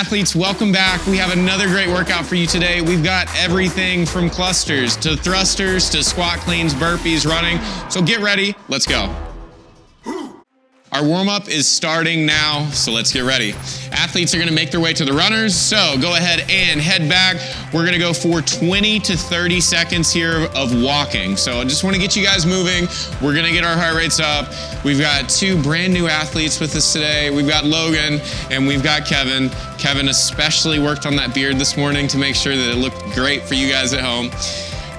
Athletes, welcome back. We have another great workout for you today. We've got everything from clusters to thrusters to squat cleans, burpees, running. So get ready, let's go. Our warm-up is starting now, so let's get ready. Athletes are gonna make their way to the runners, so go ahead and head back. We're gonna go for 20 to 30 seconds here of walking. So I just wanna get you guys moving. We're gonna get our heart rates up. We've got two brand new athletes with us today. We've got Logan and we've got Kevin. Kevin especially worked on that beard this morning to make sure that it looked great for you guys at home.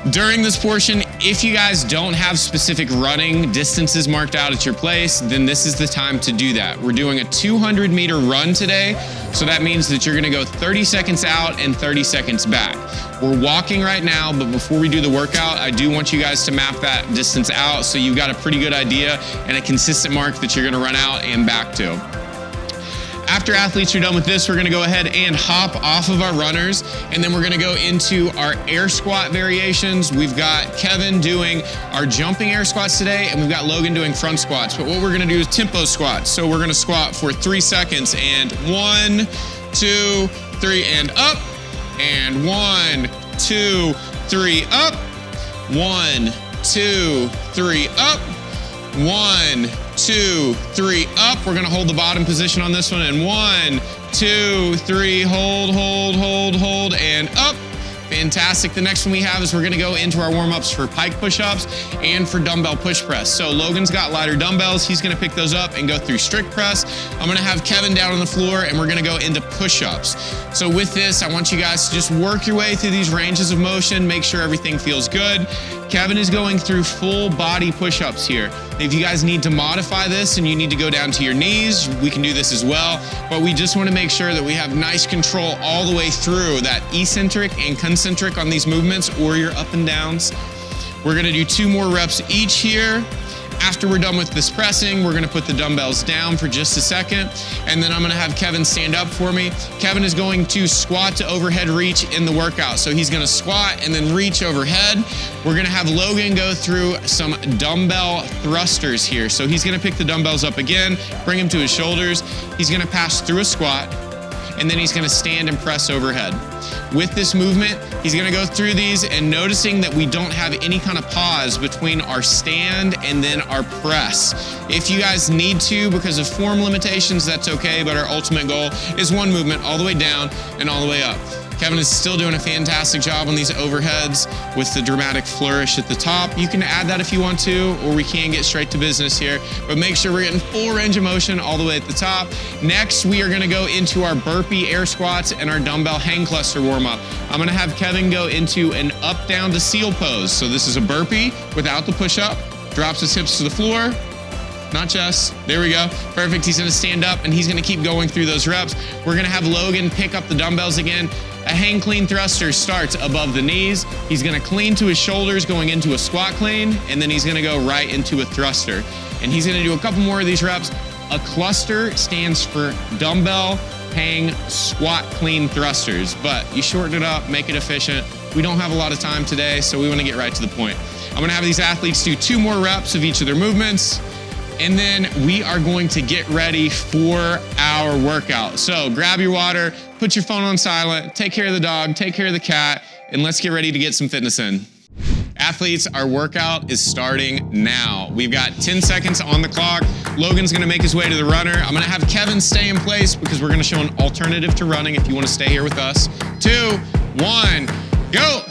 During this portion, if you guys don't have specific running distances marked out at your place, then this is the time to do that. We're doing a 200-meter run today, so that means that you're gonna go 30 seconds out and 30 seconds back. We're walking right now, but before we do the workout, I do want you guys to map that distance out so you've got a pretty good idea and a consistent mark that you're gonna run out and back to. After athletes are done with this, we're gonna go ahead and hop off of our runners, and then we're gonna go into our air squat variations. We've got Kevin doing our jumping air squats today, and we've got Logan doing front squats. But what we're gonna do is tempo squats. So we're gonna squat for 3 seconds, and 1, 2, 3, and up, and 1, 2, 3, up, 1, 2, 3, up, 1, 2, 3, up. We're gonna hold the bottom position on this one, and 1, 2, 3, hold, hold, hold, hold, and up. Fantastic. The next one we have is we're gonna go into our warm-ups for pike push-ups and for dumbbell push press. So Logan's got lighter dumbbells. He's gonna pick those up and go through strict press. I'm gonna have Kevin down on the floor and we're gonna go into push-ups. So with this, I want you guys to just work your way through these ranges of motion, make sure everything feels good. Kevin is going through full body push-ups here. If you guys need to modify this and you need to go down to your knees, we can do this as well. But we just want to make sure that we have nice control all the way through that eccentric and concentric on these movements or your up and downs. We're gonna do 2 more reps each here. After we're done with this pressing, we're gonna put the dumbbells down for just a second, and then I'm gonna have Kevin stand up for me. Kevin is going to squat to overhead reach in the workout. So he's gonna squat and then reach overhead. We're gonna have Logan go through some dumbbell thrusters here. So he's gonna pick the dumbbells up again, bring them to his shoulders. He's gonna pass through a squat, and then he's gonna stand and press overhead. With this movement, he's gonna go through these and noticing that we don't have any kind of pause between our stand and then our press. If you guys need to, because of form limitations, that's okay, but our ultimate goal is one movement all the way down and all the way up. Kevin is still doing a fantastic job on these overheads with the dramatic flourish at the top. You can add that if you want to, or we can get straight to business here, but make sure we're getting full range of motion all the way at the top. Next, we are gonna go into our burpee air squats and our dumbbell hang cluster warm-up. I'm gonna have Kevin go into an up, down to seal pose. So this is a burpee without the push-up, drops his hips to the floor, not chest. There we go. Perfect. He's gonna stand up and he's gonna keep going through those reps. We're gonna have Logan pick up the dumbbells again. A hang clean thruster starts above the knees. He's gonna clean to his shoulders going into a squat clean, and then he's gonna go right into a thruster. And he's gonna do a couple more of these reps. A cluster stands for dumbbell hang squat clean thrusters, but you shorten it up, make it efficient. We don't have a lot of time today, so we wanna get right to the point. I'm gonna have these athletes do 2 more reps of each of their movements, and then we are going to get ready for our workout. So grab your water, put your phone on silent, take care of the dog, take care of the cat, and let's get ready to get some fitness in. Athletes, our workout is starting now. We've got 10 seconds on the clock. Logan's gonna make his way to the runner. I'm gonna have Kevin stay in place because we're gonna show an alternative to running if you wanna stay here with us. 2, 1, go.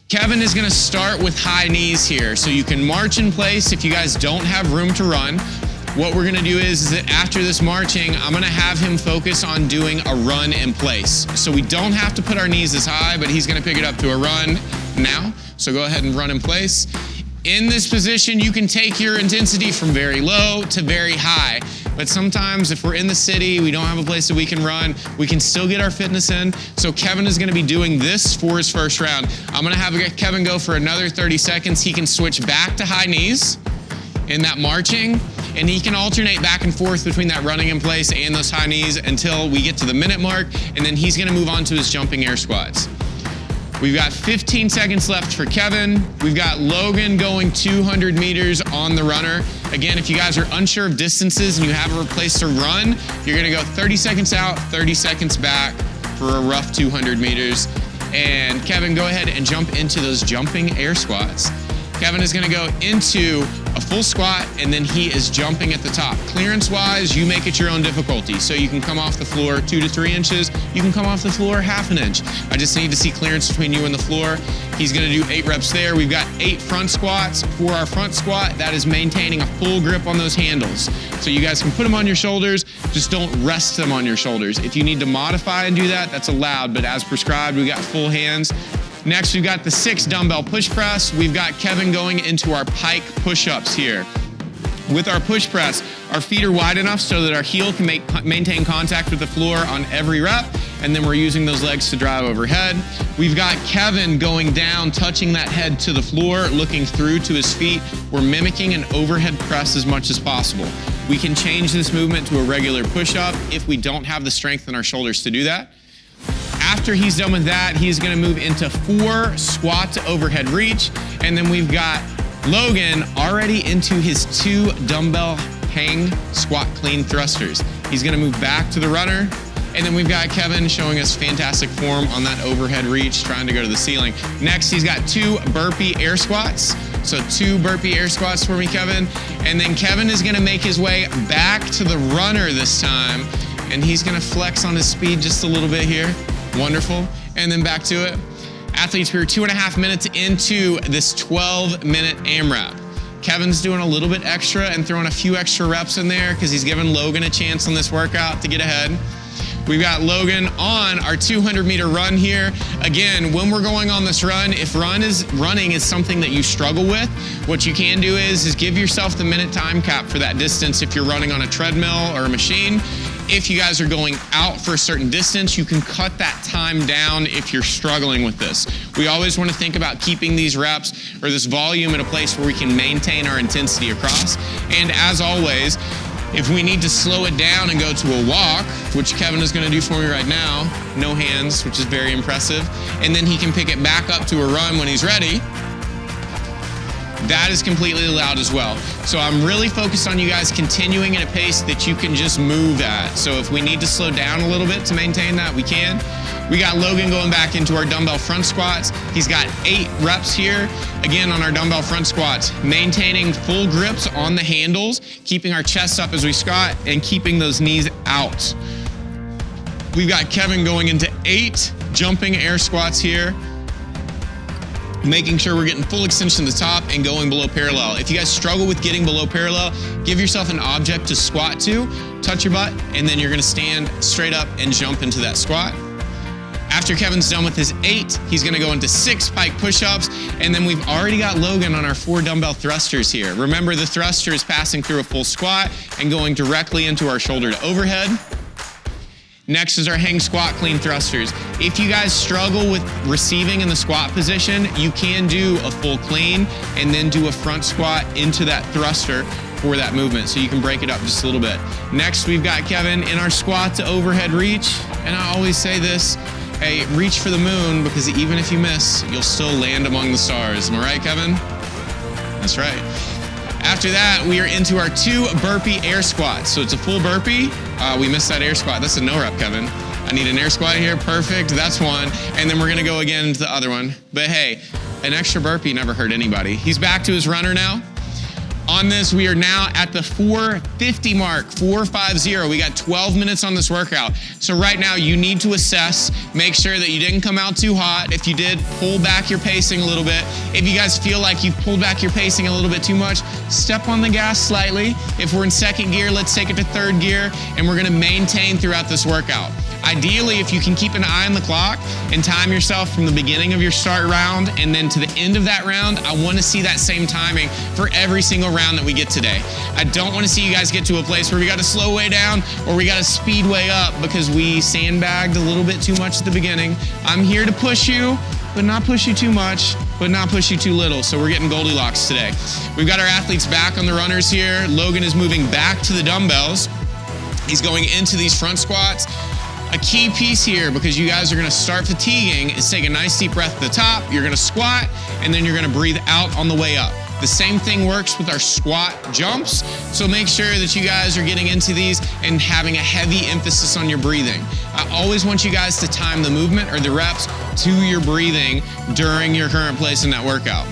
Kevin is gonna start with high knees here. So you can march in place if you guys don't have room to run. What we're gonna do is that after this marching, I'm gonna have him focus on doing a run in place. So we don't have to put our knees as high, but he's gonna pick it up to a run now. So go ahead and run in place. In this position, you can take your intensity from very low to very high. But sometimes if we're in the city, we don't have a place that we can run, we can still get our fitness in. So Kevin is gonna be doing this for his first round. I'm gonna have Kevin go for another 30 seconds. He can switch back to high knees in that marching, and he can alternate back and forth between that running in place and those high knees until we get to the minute mark, and then he's gonna move on to his jumping air squats. We've got 15 seconds left for Kevin. We've got Logan going 200 meters on the runner. Again, if you guys are unsure of distances and you have a place to run, you're gonna go 30 seconds out, 30 seconds back for a rough 200 meters. And Kevin, go ahead and jump into those jumping air squats. Kevin is gonna go into a full squat, and then he is jumping at the top. Clearance-wise, you make it your own difficulty. So you can come off the floor 2 to 3 inches. You can come off the floor ½ an inch. I just need to see clearance between you and the floor. He's gonna do 8 reps there. We've got 8 front squats. For our front squat, that is maintaining a full grip on those handles. So you guys can put them on your shoulders, just don't rest them on your shoulders. If you need to modify and do that, that's allowed, but as prescribed, we got full hands. Next, we've got the 6 dumbbell push press. We've got Kevin going into our pike push-ups here. With our push press, our feet are wide enough so that our heel can maintain contact with the floor on every rep, and then we're using those legs to drive overhead. We've got Kevin going down, touching that head to the floor, looking through to his feet. We're mimicking an overhead press as much as possible. We can change this movement to a regular push-up if we don't have the strength in our shoulders to do that. After he's done with that, he's gonna move into 4 squat to overhead reach. And then we've got Logan already into his 2 dumbbell hang squat clean thrusters. He's gonna move back to the runner. And then we've got Kevin showing us fantastic form on that overhead reach, trying to go to the ceiling. Next, he's got 2 burpee air squats. So 2 burpee air squats for me, Kevin. And then Kevin is gonna make his way back to the runner this time. And he's gonna flex on his speed just a little bit here. Wonderful, and then back to it. Athletes, we're 2.5 minutes into this 12-minute AMRAP. Kevin's doing a little bit extra and throwing a few extra reps in there because he's giving Logan a chance on this workout to get ahead. We've got Logan on our 200-meter run here. Again, when we're going on this run, if running is something that you struggle with, what you can do is give yourself the minute time cap for that distance if you're running on a treadmill or a machine. If you guys are going out for a certain distance, you can cut that time down if you're struggling with this. We always want to think about keeping these reps or this volume in a place where we can maintain our intensity across. And as always, if we need to slow it down and go to a walk, which Kevin is going to do for me right now, no hands, which is very impressive, and then he can pick it back up to a run when he's ready, that is completely allowed as well. So I'm really focused on you guys continuing at a pace that you can just move at. So if we need to slow down a little bit to maintain that, we can. We got Logan going back into our dumbbell front squats. He's got 8 reps here. Again, on our dumbbell front squats, maintaining full grips on the handles, keeping our chest up as we squat, and keeping those knees out. We've got Kevin going into 8 jumping air squats here, making sure we're getting full extension to the top and going below parallel. If you guys struggle with getting below parallel, give yourself an object to squat to, touch your butt, and then you're gonna stand straight up and jump into that squat. After Kevin's done with his 8, he's gonna go into 6 pike push-ups, and then we've already got Logan on our 4 dumbbell thrusters here. Remember, the thruster is passing through a full squat and going directly into our shoulder to overhead. Next is our hang squat clean thrusters. If you guys struggle with receiving in the squat position, you can do a full clean and then do a front squat into that thruster for that movement, so you can break it up just a little bit. Next, we've got Kevin in our squat to overhead reach, and I always say this, hey, reach for the moon, because even if you miss, you'll still land among the stars. Am I right, Kevin? That's right. After that, we are into our 2 burpee air squats. So it's a full burpee. We missed that air squat. That's a no rep, Kevin. I need an air squat here. Perfect. That's one. And then we're going to go again to the other one. But hey, an extra burpee never hurt anybody. He's back to his runner now. On this, we are now at the 450 mark, 450. We got 12 minutes on this workout. So right now, you need to assess, make sure that you didn't come out too hot. If you did, pull back your pacing a little bit. If you guys feel like you've pulled back your pacing a little bit too much, step on the gas slightly. If we're in 2nd gear, let's take it to 3rd gear, and we're gonna maintain throughout this workout. Ideally, if you can keep an eye on the clock and time yourself from the beginning of your start round and then to the end of that round, I want to see that same timing for every single round that we get today. I don't want to see you guys get to a place where we got to slow way down or we got to speed way up because we sandbagged a little bit too much at the beginning. I'm here to push you, but not push you too much, but not push you too little. So we're getting Goldilocks today. We've got our athletes back on the runners here. Logan is moving back to the dumbbells. He's going into these front squats. A key piece here, because you guys are gonna start fatiguing, is take a nice deep breath at the top, you're gonna squat, and then you're gonna breathe out on the way up. The same thing works with our squat jumps. So make sure that you guys are getting into these and having a heavy emphasis on your breathing. I always want you guys to time the movement or the reps to your breathing during your current place in that workout.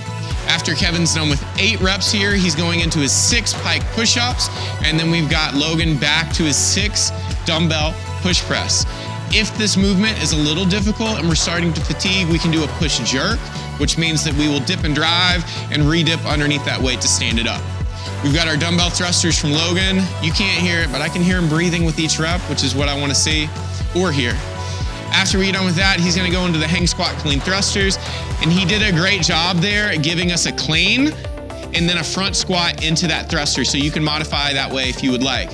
After Kevin's done with 8 reps here, he's going into his 6 pike push-ups, and then we've got Logan back to his 6 dumbbell push press. If this movement is a little difficult and we're starting to fatigue, we can do a push jerk, which means that we will dip and drive and re-dip underneath that weight to stand it up. We've got our dumbbell thrusters from Logan. You can't hear it, but I can hear him breathing with each rep, which is what I want to see or hear. After we get done with that, he's gonna go into the hang squat clean thrusters, and he did a great job there at giving us a clean and then a front squat into that thruster, so you can modify that way if you would like.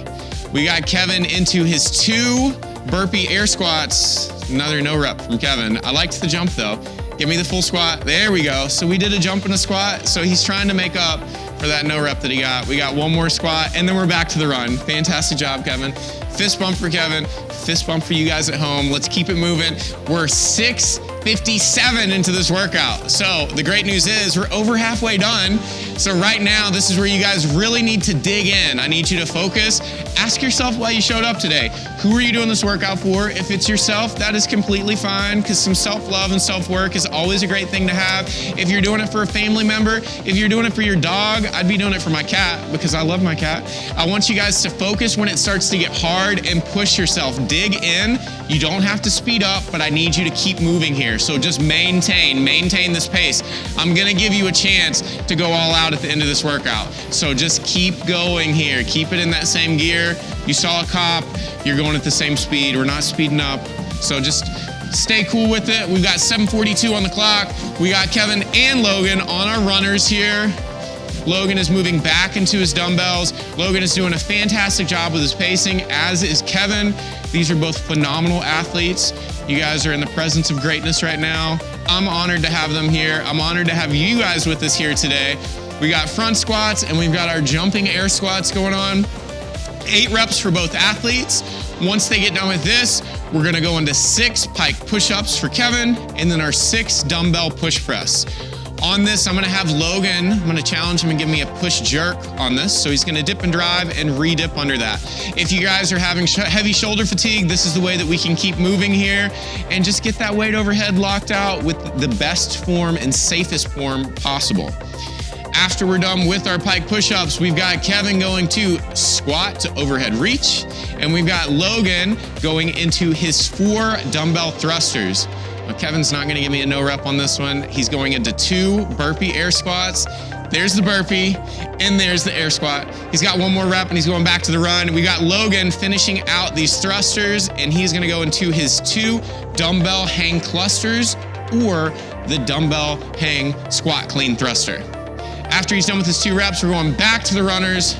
We got Kevin into his 2 burpee air squats. Another no rep from Kevin. I liked the jump though. Give me the full squat. There we go. So we did a jump and a squat, so he's trying to make up for that no rep that he got. We got 1 more squat, and then we're back to the run. Fantastic job, Kevin. Fist bump for Kevin. Fist bump for you guys at home. Let's keep it moving. We're 6:57 into this workout. So the great news is we're over halfway done. So right now, this is where you guys really need to dig in. I need you to focus. Ask yourself why you showed up today. Who are you doing this workout for? If it's yourself, that is completely fine, because some self-love and self-work is always a great thing to have. If you're doing it for a family member, if you're doing it for your dog, I'd be doing it for my cat because I love my cat. I want you guys to focus when it starts to get hard and push yourself. Dig in. You don't have to speed up, but I need you to keep moving here. So just maintain this pace. I'm gonna give you a chance to go all out at the end of this workout. So just keep going here. Keep it in that same gear. You saw a cop, you're going at the same speed. We're not speeding up. So just stay cool with it. We've got 7:42 on the clock. We got Kevin and Logan on our runners here. Logan is moving back into his dumbbells. Logan is doing a fantastic job with his pacing, as is Kevin. These are both phenomenal athletes. You guys are in the presence of greatness right now. I'm honored to have them here. I'm honored to have you guys with us here today. We got front squats and we've got our jumping air squats going on. 8 reps for both athletes. Once they get done with this, we're gonna go into 6 pike push-ups for Kevin and then our 6 dumbbell push press. On this, I'm gonna have Logan, I'm gonna challenge him and give me a push jerk on this. So he's gonna dip and drive and re-dip under that. If you guys are having heavy shoulder fatigue, this is the way that we can keep moving here and just get that weight overhead locked out with the best form and safest form possible. After we're done with our pike push-ups, we've got Kevin going to squat to overhead reach, and we've got Logan going into his 4 dumbbell thrusters. Now, Kevin's not gonna give me a no rep on this one. He's going into 2 burpee air squats. There's the burpee, and there's the air squat. He's got 1 more rep, and he's going back to the run. We got Logan finishing out these thrusters, and he's gonna go into his 2 dumbbell hang clusters or the dumbbell hang squat clean thruster. After he's done with his 2 reps, we're going back to the runners.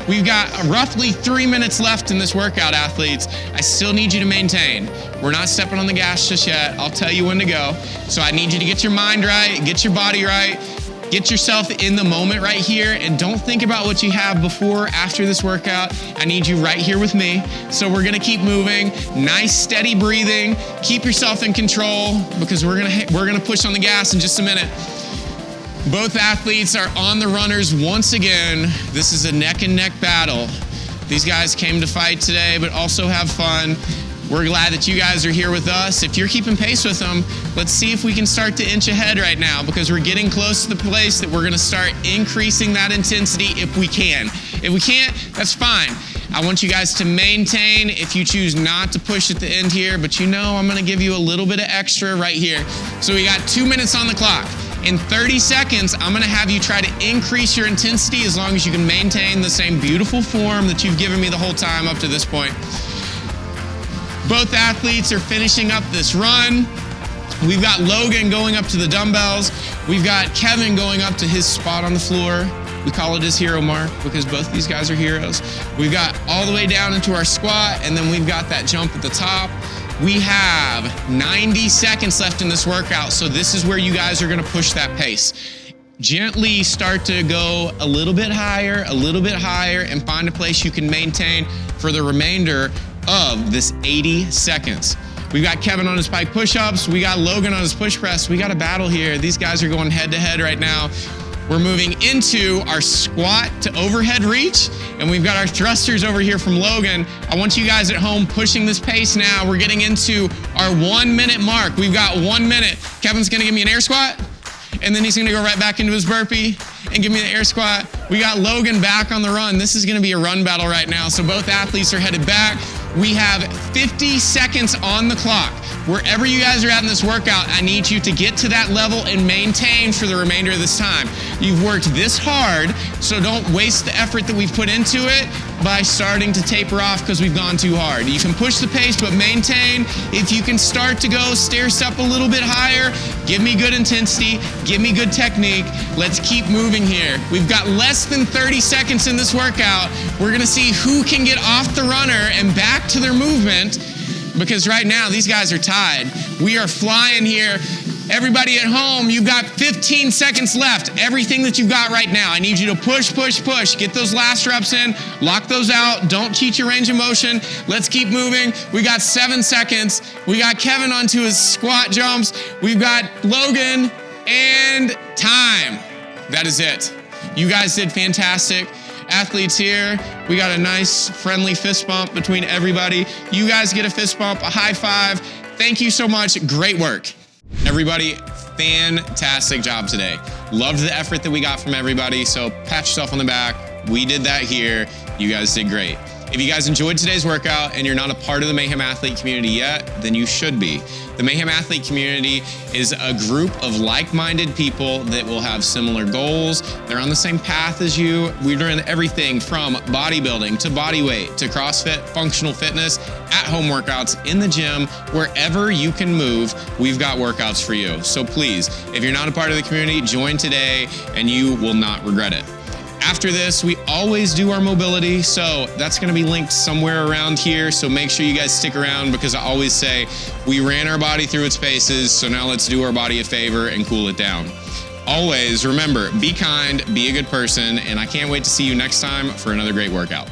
We've got roughly 3 minutes left in this workout, athletes. I still need you to maintain. We're not stepping on the gas just yet. I'll tell you when to go. So I need you to get your mind right, get your body right, get yourself in the moment right here, and don't think about what you have before, after this workout. I need you right here with me. So we're gonna keep moving, nice steady breathing. Keep yourself in control because we're gonna push on the gas in just a minute. Both athletes are on the runners once again. This is a neck and neck battle. These guys came to fight today, but also have fun. We're glad that you guys are here with us. If you're keeping pace with them, let's see if we can start to inch ahead right now, because we're getting close to the place that we're gonna start increasing that intensity if we can. If we can't, that's fine. I want you guys to maintain. If you choose not to push at the end here, but you know I'm gonna give you a little bit of extra right here. So we got 2 minutes on the clock. In 30 seconds, I'm gonna have you try to increase your intensity as long as you can maintain the same beautiful form that you've given me the whole time up to this point. Both athletes are finishing up this run. We've got Logan going up to the dumbbells. We've got Kevin going up to his spot on the floor. We call it his hero mark because both these guys are heroes. We've got all the way down into our squat, and then we've got that jump at the top. We have 90 seconds left in this workout, so this is where you guys are gonna push that pace. Gently start to go a little bit higher, and find a place you can maintain for the remainder of this 80 seconds. We've got Kevin on his pike push-ups. We got Logan on his push press. We got a battle here. These guys are going head to head right now. We're moving into our squat to overhead reach, and we've got our thrusters over here from Logan. I want you guys at home pushing this pace now. We're getting into our 1 minute mark. We've got 1 minute. Kevin's gonna give me an air squat, and then he's gonna go right back into his burpee and give me the air squat. We got Logan back on the run. This is gonna be a run battle right now, so both athletes are headed back. We have 50 seconds on the clock. Wherever you guys are at in this workout, I need you to get to that level and maintain for the remainder of this time. You've worked this hard, so don't waste the effort that we've put into it by starting to taper off because we've gone too hard. You can push the pace, but maintain. If you can start to go stair step a little bit higher, give me good intensity, give me good technique. Let's keep moving here. We've got less than 30 seconds in this workout. We're gonna see who can get off the runner and back to their movement, because right now these guys are tied. We are flying here. Everybody at home, you've got 15 seconds left. Everything that you've got right now, I need you to push, push, push. Get those last reps in, lock those out. Don't cheat your range of motion. Let's keep moving. We got 7 seconds. We got Kevin onto his squat jumps. We've got Logan, and time. That is it. You guys did fantastic. Athletes here, we got a nice friendly fist bump between everybody. You guys get a fist bump, a high five. Thank you so much, great work. Everybody, fantastic job today. Loved the effort that we got from everybody, so pat yourself on the back. We did that here, you guys did great. If you guys enjoyed today's workout and you're not a part of the Mayhem Athlete community yet, then you should be. The Mayhem Athlete community is a group of like-minded people that will have similar goals. They're on the same path as you. We're doing everything from bodybuilding to body weight to CrossFit, functional fitness, at-home workouts, in the gym, wherever you can move, we've got workouts for you. So please, if you're not a part of the community, join today and you will not regret it. After this, we always do our mobility, so that's gonna be linked somewhere around here, so make sure you guys stick around because I always say, we ran our body through its paces, so now let's do our body a favor and cool it down. Always remember, be kind, be a good person, and I can't wait to see you next time for another great workout.